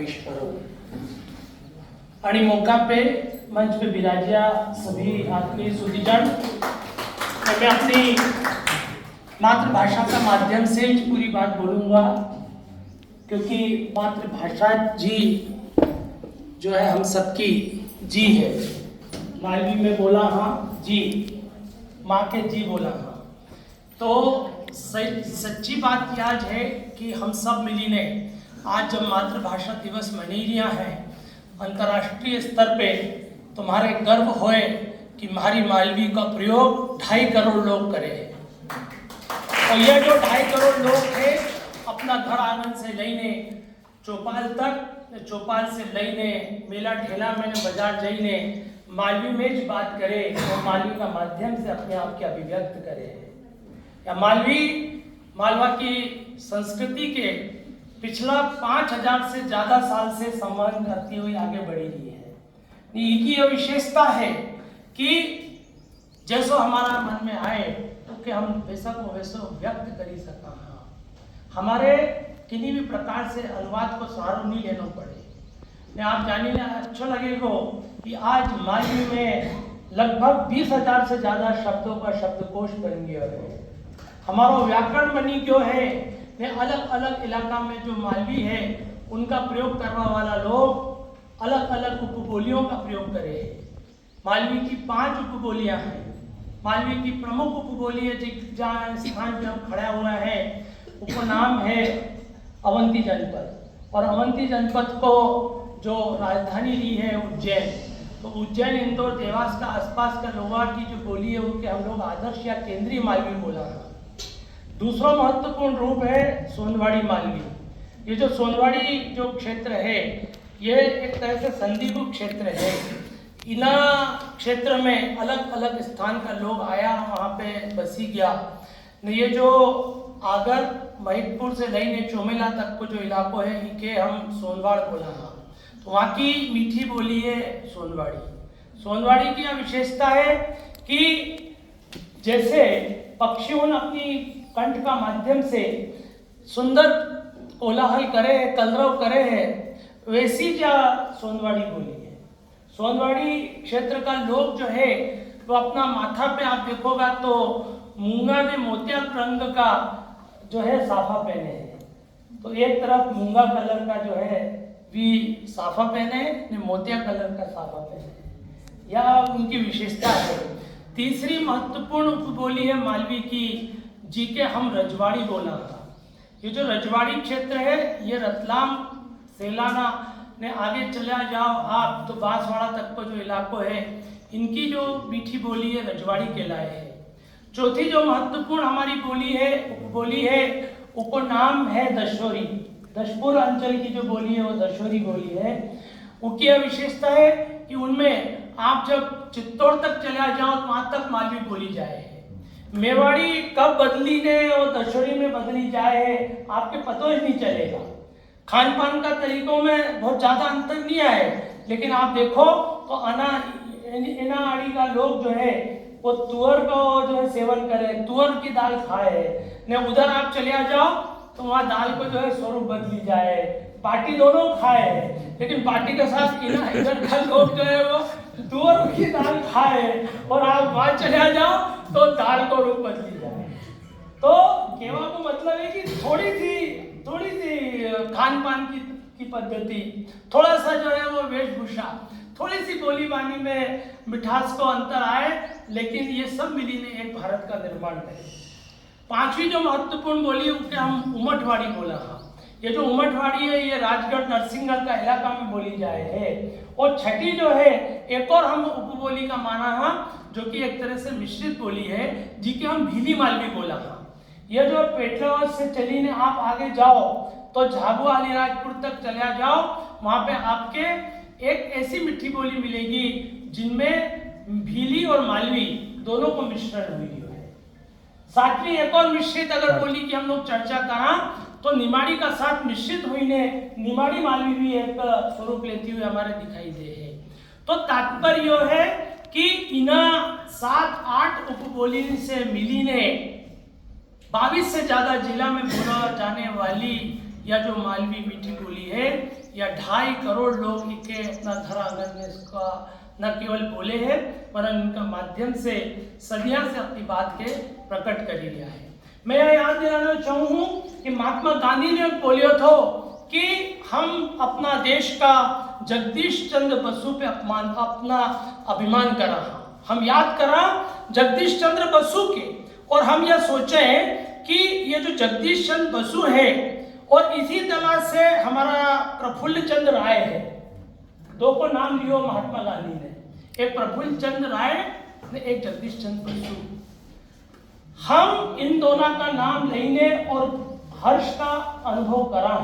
पेश करो। आणि मौका पे मंच पे विराजिया सभी आत्मीय सुधीजन, मैं अपनी मातृभाषा का माध्यम से पूरी बात बोलूँगा, क्योंकि मातृभाषा जी जो है हम सबकी जी है। मालवी में बोला हाँ जी, माँ के जी बोला हाँ। तो सच्ची बात आज है कि हम सब मिली ने आज जब मातृभाषा दिवस मनी रहा है अंतर्राष्ट्रीय स्तर पे, तुम्हारे गर्व होए कि हमारी मालवी का प्रयोग 2.5 करोड़ लोग करें। और ये जो 2.5 करोड़ लोग थे अपना घर आंगन से लेने चौपाल तक, चौपाल से लेने मेला ठेला में बाजार जाइने मालवी में ज बात करे और मालवी का माध्यम से अपने आप के अभिव्यक्त करे। या मालवा की संस्कृति के पिछला 5000 से ज़्यादा साल से संवहन करती हुई आगे बढ़ी रही है। इनकी यह विशेषता है कि जैसो हमारा मन में आए तो कि हम वैसा को वैसो व्यक्त कर सका। हमारे किसी भी प्रकार से अनुवाद को सहारा नहीं लेना पड़े। मैं आप जानिए अच्छा लगेगा कि आज मालवी में लगभग 20,000 से ज़्यादा शब्दों का शब्दकोश बन गया है। हमारा व्याकरण बनी क्यों है, अलग अलग इलाका में जो मालवी है उनका प्रयोग करने वाला लोग अलग अलग उपबोलियों का प्रयोग करे। मालवी की 5 उपबोलियाँ हैं। मालवी की प्रमुख उपबोली है जहाँ स्थान पे हम खड़ा हुआ है, उपनाम है अवंती जनपद, और अवंती जनपद को जो राजधानी ली है उज्जैन, तो उज्जैन इंदौर देवास का आसपास का लोगों की जो बोली है वो कि हम लोग आदर्श या केंद्रीय मालवी बोला है। दूसरा महत्वपूर्ण रूप है सोनवाड़ी मालवी। ये जो सोनवाड़ी जो क्षेत्र है ये एक तरह से संधिभूत क्षेत्र है। इना क्षेत्र में अलग अलग स्थान का लोग आया, वहाँ पे बसी गया। ये जो आगर महितपुर से लेने चोमेला तक को जो इलाको है इनके हम सोनवाड़ बोला हाँ। तो वहाँ की मीठी बोली है सोनवाड़ी। सोनवाड़ी की यह विशेषता है कि जैसे पक्षियों ने अपनी कंठ का माध्यम से सुंदर कोलाहल करे है, कलरव करे है, वैसी क्या सोनवाड़ी बोली है। सोनवाड़ी क्षेत्र का लोग जो है वो अपना माथा पे आप देखोगा तो मूंगा ने मोतिया रंग का जो है साफा पहने हैं। तो एक तरफ मूंगा कलर का जो है भी साफा पहने ने मोतिया कलर का साफा पहने, यह उनकी विशेषता है। तीसरी महत्वपूर्ण उपबोली है मालवी की जी के हम रजवाड़ी बोला था। ये जो रजवाड़ी क्षेत्र है ये रतलाम सेलाना ने आगे चला जाओ आप तो बांसवाड़ा तक को जो इलाको है इनकी जो मीठी बोली है रजवाड़ी कहलाए है। चौथी जो महत्वपूर्ण हमारी बोली है उपनाम है दशोरी। दशपुर अंचल की जो बोली है वो दशोरी बोली है। उनकी यह विशेषता है कि उनमें आप जब चित्तौड़ तक चला जाओ तो वहाँ तक मालवी बोली जाए है। मेवाड़ी कब बदली ने और दशोरी में बदली जाए है आपके पता ही नहीं चलेगा। खान पान का तरीकों में बहुत ज़्यादा अंतर नहीं आए, लेकिन आप देखो तो इना आड़ी का लोग जो है वो तुअर का जो है सेवन करे, तुअर की दाल खाए ने। उधर आप चले जाओ तो वहाँ दाल को जो है स्वरूप बदली जाए। पार्टी दोनों खाए लेकिन पार्टी के साथ इधर का लोग जो है वो तुअर की दाल खाए और आप वहाँ चले जाओ तो दाल को रूप बदली जाए। तो कहवा को मतलब है कि थोड़ी सी खान पान की पद्धति, थोड़ा सा जो है वो वेशभूषा, थोड़ी सी बोली बानी में मिठास को अंतर आए, लेकिन ये सब मिली ने एक भारत का निर्माण करे। पांचवी जो महत्वपूर्ण बोली है उसके हम उमटवाड़ी बोला हाँ। ये जो उमटवाड़ी है ये राजगढ़ नरसिंहगढ़ का इलाका में बोली जाए है। और छठी जो है एक और हम उपबोली का माना हाँ, जो कि एक तरह से मिश्रित बोली है जिसे हम भीली मालवी बोला हाँ। ये जो पेटलावत से चली ने आप आगे जाओ तो झाबुआ अलीराजपुर तक चले जाओ, वहाँ पे आपके एक ऐसी मिठी बोली मिलेगी जिनमें भीली और मालवी दोनों को मिश्रण हुई है। सातवीं एक और मिश्रित अगर बोली की हम लोग चर्चा करा तो निमाड़ी का साथ मिश्रित हुई ने निमाड़ी मालवी भी एक स्वरूप लेती हुई हमारे दिखाई दे है। तो तात्पर्य यह है कि इन 7-8 उपबोली से मिली ने 22 से ज्यादा जिला में बोला जाने वाली या जो मालवी मीठी बोली है या 2.5 करोड़ लोग इनके अपना घर आंगन में इसका न केवल बोले हैं वरन इनका माध्यम से सदियों से अपनी बात के प्रकट कर लिया है। मैं यह याद दिलाना चाहूँ कि महात्मा गांधी ने बोलियो था कि हम अपना देश का जगदीश चंद्र बसु पे अपना अभिमान करा, हम याद करा जगदीश चंद्र बसु के, और हम यह सोचे कि ये जो जगदीश चंद्र बसु है और इसी तरह से हमारा प्रफुल्ल चंद्र राय है, दो को नाम लियो महात्मा गांधी ने, एक प्रफुल्ल चंद्र राय ने एक जगदीश चंद्र बसु। हम इन दोनों का नाम लेने और हर्ष का अनुभव करा,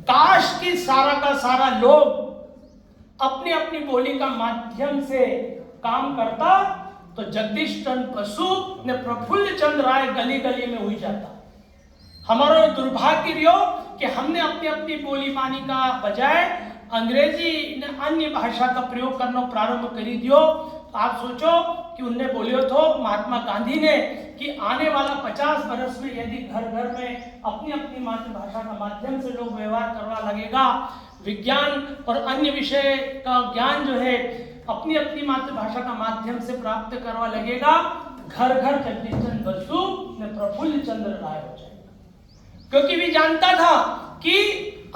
काश कि सारा का सारा लोग अपनी अपनी बोली का माध्यम से काम करता तो जगदीश चंद्र बसु ने प्रफुल्ल चंद्र राय गली गली में हुई जाता। हमारा दुर्भाग्य रियो कि हमने अपनी अपनी बोली बानी का बजाय अंग्रेजी ने अन्य भाषा का प्रयोग करना प्रारंभ करी दियो। तो आप सोचो कि उनने बोलियो तो महात्मा गांधी ने कि आने वाला 50 वर्ष में यदि घर घर में अपनी अपनी मातृभाषा का माध्यम से लोग व्यवहार करवा लगेगा, विज्ञान और अन्य विषय का ज्ञान जो है अपनी अपनी मातृभाषा का माध्यम से प्राप्त करवा लगेगा, घर घर जगदीश चंद्र बसु ने प्रफुल्ल चंद्र राय हो जाएगा। क्योंकि भी जानता था कि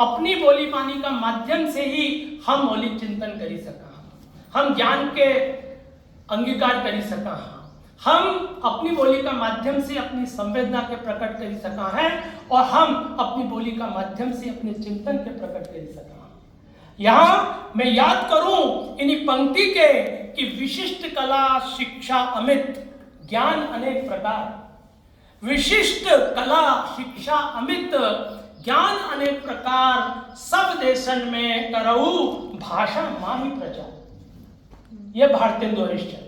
अपनी बोली पानी का माध्यम से ही हम मौलिक चिंतन करी सका, हम ज्ञान के अंगीकार करी सका, हम अपनी बोली का माध्यम से अपनी संवेदना के प्रकट करी सका है और हम अपनी बोली का माध्यम से अपने चिंतन के प्रकट करी सका। यहाँ मैं याद करूं इन्हीं पंक्ति के कि विशिष्ट कला शिक्षा अमित ज्ञान अनेक प्रकार, विशिष्ट कला शिक्षा अमित ज्ञान अनेक प्रकार, सब देशन में करऊ भाषा माही प्रचार। ये भारतेंदु हरिश्चंद्र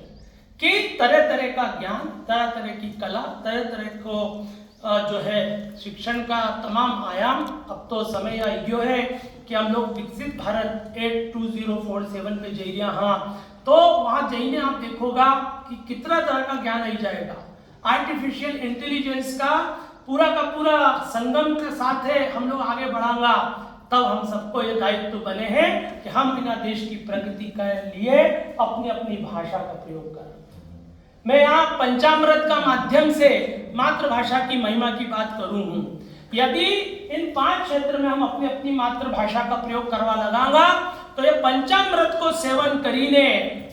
कि तरह तरह का ज्ञान, तरह तरह की कला, तरह तरह को जो है शिक्षण का तमाम आयाम। अब तो समय यो है कि हम लोग विकसित भारत 82047 पे जाइए, हाँ तो वहाँ जाइए आप देखोगा कि कितना तरह का ज्ञान आई जाएगा। आर्टिफिशियल इंटेलिजेंस का पूरा संगम के साथ है हम लोग आगे बढ़ाएंगा, तब हम सबको ये दायित्व बने हैं कि हम बिना देश की प्रगति के लिए अपनी अपनी भाषा का प्रयोग करें। मैं यहाँ पंचामृत का माध्यम से मातृभाषा की महिमा की बात करूँ हूँ। यदि इन 5 क्षेत्र में हम अपनी अपनी मातृभाषा का प्रयोग करवा लगाएंगा तो ये पंचामृत को सेवन करीने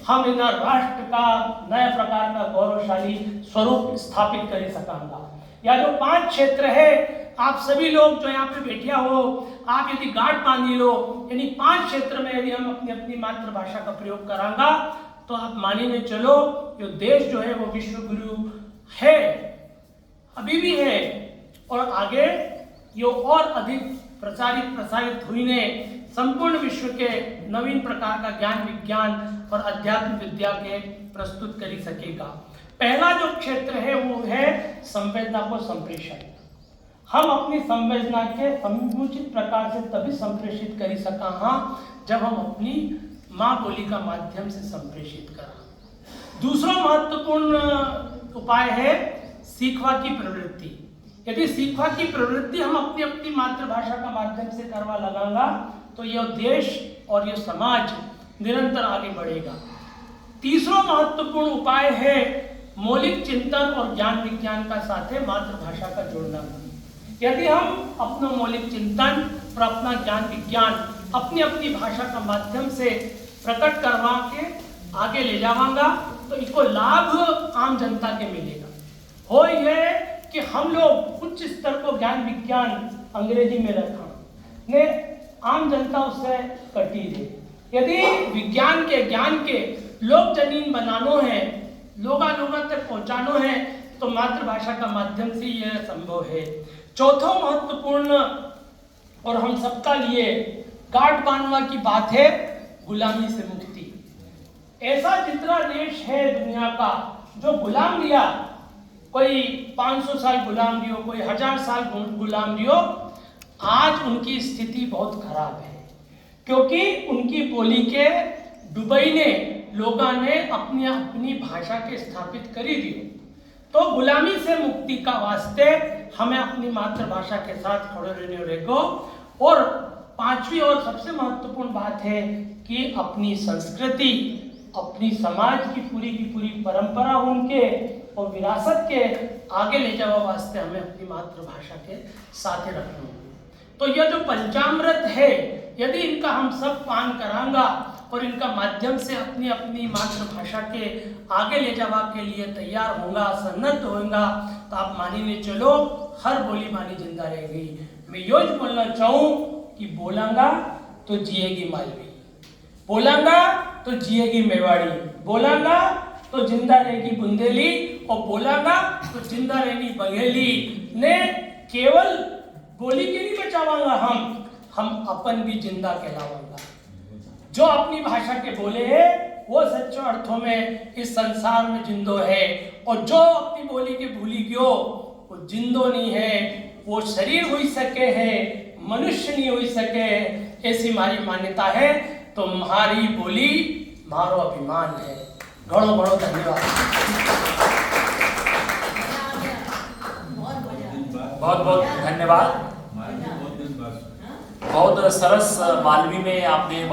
हम इन राष्ट्र का नया प्रकार का गौरवशाली स्वरूप स्थापित कर सकांगा। या जो 5 क्षेत्र है, आप सभी लोग जो यहाँ पे बैठे हो, आप यदि गांठ बांधी लो, यानी 5 क्षेत्र में यदि हम अपनी अपनी मातृभाषा का प्रयोग करांगा तो आप मानिए चलो जो देश जो है वो विश्व गुरु है, अभी भी है और आगे ये और अधिक प्रसारित हुईने संपूर्ण विश्व के नवीन प्रकार का ज्ञान विज्ञान और अध्यात्म विद्या के प्रस्तुत कर सकेगा। पहला जो क्षेत्र है वो है संवेदना को संप्रेषण। हम अपनी संवेदना के समुचित प्रकार से तभी संप्रेषित कर सका जब हम अपनी माँ बोली का माध्यम से संप्रेषित करा। दूसरा महत्वपूर्ण उपाय है सीखवा की प्रवृत्ति। यदि सीखवा की प्रवृत्ति हम अपनी अपनी मातृभाषा का माध्यम से करवा लगाएंगा तो यह देश और यह समाज निरंतर आगे बढ़ेगा। तीसरा महत्वपूर्ण उपाय है मौलिक चिंतन और ज्ञान विज्ञान का साथ है मातृभाषा का जोड़ना। यदि हम अपना मौलिक चिंतन और अपना ज्ञान विज्ञान अपनी अपनी भाषा का माध्यम से प्रकट करवा के आगे ले जावांगा तो इसको लाभ आम जनता के मिलेगा। हो यह कि हम लोग उच्च स्तर को ज्ञान विज्ञान अंग्रेजी में रखा ने आम जनता उससे कटी दे। यदि विज्ञान के ज्ञान के लोक जनीन बनानो है, लोगा तक पहुंचानो है तो मातृभाषा का माध्यम से यह संभव है। चौथा महत्वपूर्ण और हम सबका लिए गांठ बांधवा की बात है गुलामी से मुक्ति। ऐसा जितना देश है दुनिया का जो गुलाम रिया, कोई 500 साल गुलाम रियो, कोई 1000 साल गुलाम रियो, आज उनकी स्थिति बहुत खराब है क्योंकि उनकी बोली के दुबई ने लोगों ने अपनी अपनी भाषा के स्थापित करी दी। तो गुलामी से मुक्ति का वास्ते हमें अपनी मातृभाषा के साथ खड़े रहने रहेगो और पांचवी और सबसे महत्वपूर्ण बात है कि अपनी संस्कृति, अपनी समाज की पूरी परंपरा उनके और विरासत के आगे ले जावा वास्ते हमें अपनी मातृभाषा के साथ रखना होगा। तो यह जो पंचामृत है, यदि इनका हम सब पान करांगा और इनका माध्यम से अपनी अपनी मातृभाषा के आगे ले जावा के लिए तैयार होगा, सन्नद्ध होगा, तो आप मानिए चलो हर बोली बानी जिंदा रहेगी। मैं यो बोलना चाहूँ कि बोलांगा तो जिएगी मालवी, बोलांगा तो जिएगी मेवाड़ी, बोलांगा तो जिंदा रहेगी बुंदेली, और बोलांगा तो जिंदा रहेगी बघेली। ने केवल बोली के नहीं बचावांगा, हम अपन भी जिंदा कहलावांगा। जो अपनी भाषा के बोले है वो सच्चो अर्थों में इस संसार में जिंदो है, और जो अपनी बोली के भूली गयो वो जिंदो नहीं है, वो शरीर हुई सके है, मनुष्य नहीं हुई सके, ऐसी हमारी मान्यता है। तो हमारी बोली मारो अभिमान है। घणो घणो धन्यवाद। बहुत बहुत धन्यवाद। बहुत सरस मालवी में आपने